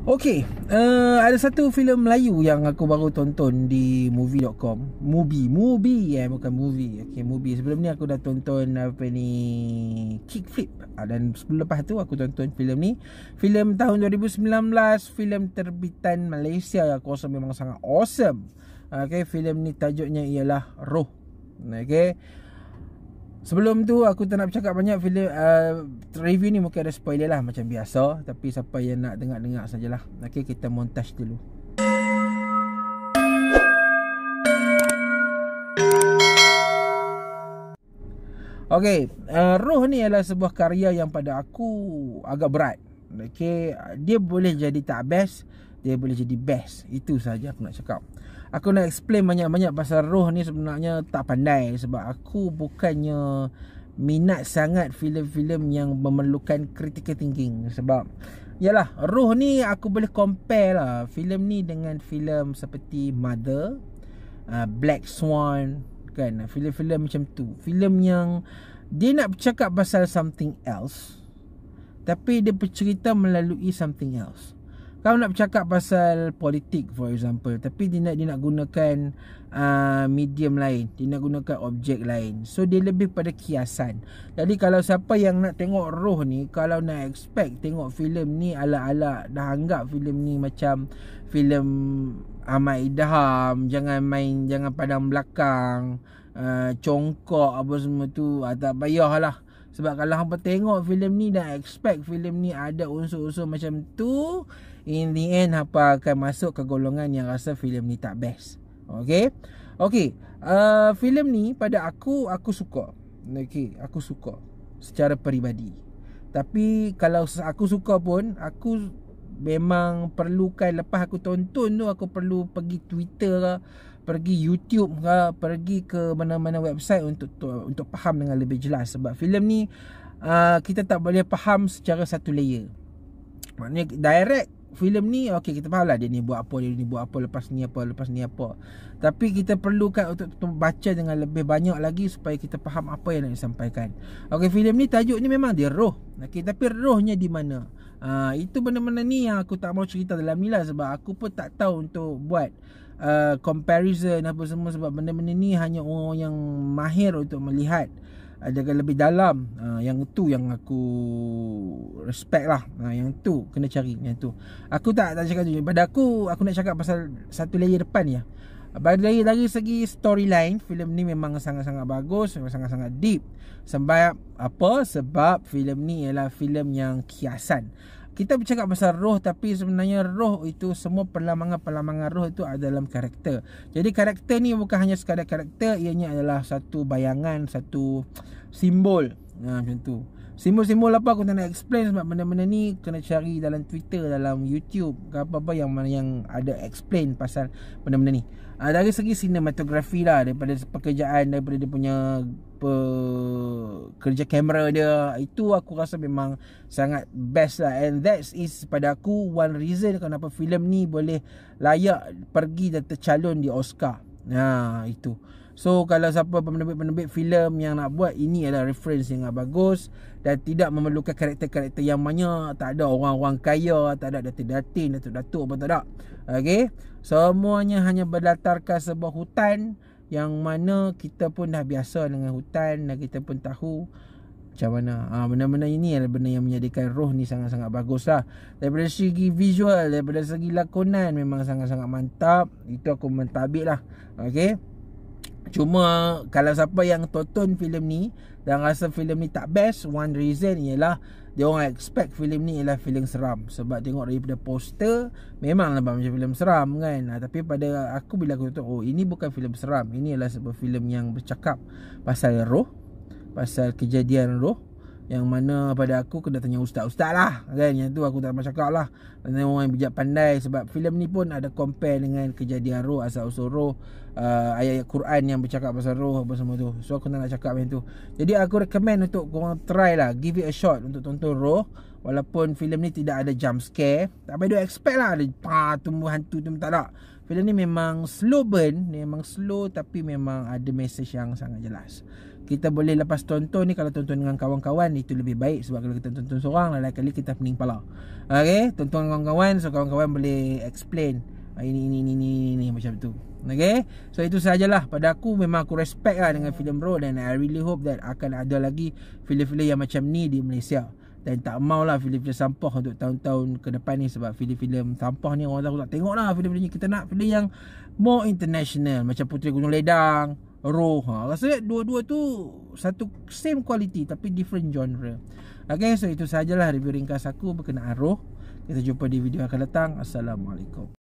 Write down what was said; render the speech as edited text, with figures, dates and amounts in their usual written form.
Okey, ada satu filem Melayu yang aku baru tonton di movie.com. Bukan movie. Okey, movie. Sebelum ni aku dah tonton Kickflip. Dan sebelum lepas tu aku tonton filem ni. Filem tahun 2019, filem terbitan Malaysia yang aku rasa memang sangat awesome. Okey, filem ni tajuknya ialah Roh. Okey. Sebelum tu aku tak nak bercakap banyak. Filem review ni mungkin ada spoiler lah macam biasa, tapi siapa yang nak dengar sajalah. Okey, kita montage dulu. Okey, Roh ni adalah sebuah karya yang pada aku agak berat. Okey, dia boleh jadi tak best, dia boleh jadi best. Itu saja aku nak cakap. Aku nak explain banyak-banyak pasal Roh ni sebenarnya tak pandai, sebab aku bukannya minat sangat filem-filem yang memerlukan critical thinking. Sebab yalah, Roh ni aku boleh compare lah filem ni dengan filem seperti Mother, Black Swan, kan, filem-filem macam tu. Filem yang dia nak bercakap pasal something else, tapi dia bercerita melalui something else. Kau nak bercakap pasal politik, for example, tapi dia nak gunakan medium lain, dia nak gunakan objek lain. So dia lebih pada kiasan. Jadi kalau siapa yang nak tengok Roh ni, kalau nak expect tengok filem ni ala-ala, dah anggap filem ni macam filem Ahmad Idham, jangan pandang belakang, congkak apa semua tu, tak payahlah. Sebab kalau hampa tengok filem ni dan expect filem ni ada unsur-unsur macam tu, in the end hampa akan masuk ke golongan yang rasa filem ni tak best. Okey. Filem ni pada aku suka. Okey, aku suka secara peribadi. Tapi kalau aku suka pun, aku memang perlukan, lepas aku tonton tu, aku perlu pergi Twitter ke, pergi YouTube ke, pergi ke mana-mana website untuk faham dengan lebih jelas. Sebab filem ni kita tak boleh faham secara satu layer. Maknanya direct filem ni, okey, kita faham lah dia ni buat apa, lepas ni apa. Tapi kita perlukan untuk baca dengan lebih banyak lagi supaya kita faham apa yang nak disampaikan. Okey, filem ni tajuk ni memang dia Roh. Okey, tapi rohnya di mana? Itu benda-benda ni yang aku tak mau cerita dalam ni lah, sebab aku pun tak tahu untuk buat comparison apa semua, sebab benda-benda ni hanya orang yang mahir untuk melihat dengan lebih dalam. Yang tu yang aku respect lah. Yang tu kena cari, yang tu. Aku tak cakap tu. Pada aku nak cakap pasal satu layer depan ya. Dari segi storyline, filem ni memang sangat-sangat bagus, memang sangat-sangat deep. Sebab apa? Sebab filem ni ialah filem yang kiasan. Kita bercakap pasal roh, tapi sebenarnya roh itu semua perlamangan roh itu ada dalam karakter. Jadi karakter ni bukan hanya sekadar karakter, ianya adalah satu bayangan, satu simbol. Macam tu. Simbol-simbol apa aku tak nak explain, sebab benda-benda ni kena cari dalam Twitter, dalam YouTube, apa-apa yang ada explain pasal benda-benda ni. Dari segi sinematografi lah, daripada pekerjaan, daripada dia punya kerja kamera dia, itu aku rasa memang sangat best lah. And that is pada aku one reason kenapa filem ni boleh layak pergi dan tercalon di Oscar. Itu. So kalau siapa penerbit filem yang nak buat, ini adalah reference yang bagus dan tidak memerlukan karakter-karakter yang banyak. Tak ada orang-orang kaya, tak ada datin-datin, datuk-datuk apa, tak ada. Okay, semuanya hanya berdasarkan sebuah hutan yang mana kita pun dah biasa dengan hutan dan kita pun tahu macam mana. Benda-benda ini adalah benda yang menjadikan Roh ni sangat-sangat bagus lah. Daripada segi visual, daripada segi lakonan, memang sangat-sangat mantap. Itu aku mentabik lah. Okay. Cuma kalau siapa yang tonton filem ni dan rasa filem ni tak best, one reason ialah dia orang expect filem ni ialah filem seram. Sebab tengok daripada poster, memang nampak macam filem seram kan. Tapi pada aku, bila aku tonton, ini bukan filem seram, ini adalah sebuah filem yang bercakap pasal roh, pasal kejadian roh, yang mana pada aku kena tanya ustaz-ustaz lah kan. Yang tu aku tak nak cakap lah, tanya orang yang bijak pandai. Sebab filem ni pun ada compare dengan kejadian roh, asal-usul roh, ayat-ayat Quran yang bercakap pasal roh apa semua tu. So aku tak nak cakap macam tu. Jadi aku recommend untuk korang try lah, give it a shot untuk tonton Roh. Walaupun filem ni tidak ada jump scare, tak payah expect lah ada tumbuh hantu tu, tak ada. Filem ni memang slow burn, memang slow, tapi memang ada message yang sangat jelas. kita boleh lepas tonton ni, kalau tonton dengan kawan-kawan itu lebih baik, sebab kalau kita tonton seorang lain kali kita pening kepala. Okey, tonton dengan kawan-kawan, so kawan-kawan boleh explain ini macam tu. Okay, so itu sajalah. Pada aku memang aku respect lah dengan filem Roh, dan I really hope that akan ada lagi filem-filem yang macam ni di Malaysia. Dan tak maulah filem-filem sampah untuk tahun-tahun ke depan ni, sebab filem-filem sampah ni orang tak tengok lah filem-filem ni. Kita nak filem yang more international, macam Puteri Gunung Ledang, Roh. Rasanya dua-dua tu satu same quality tapi different genre. Okay, so itu sajalah review ringkas aku berkenaan Roh. Kita jumpa di video akan datang. Assalamualaikum.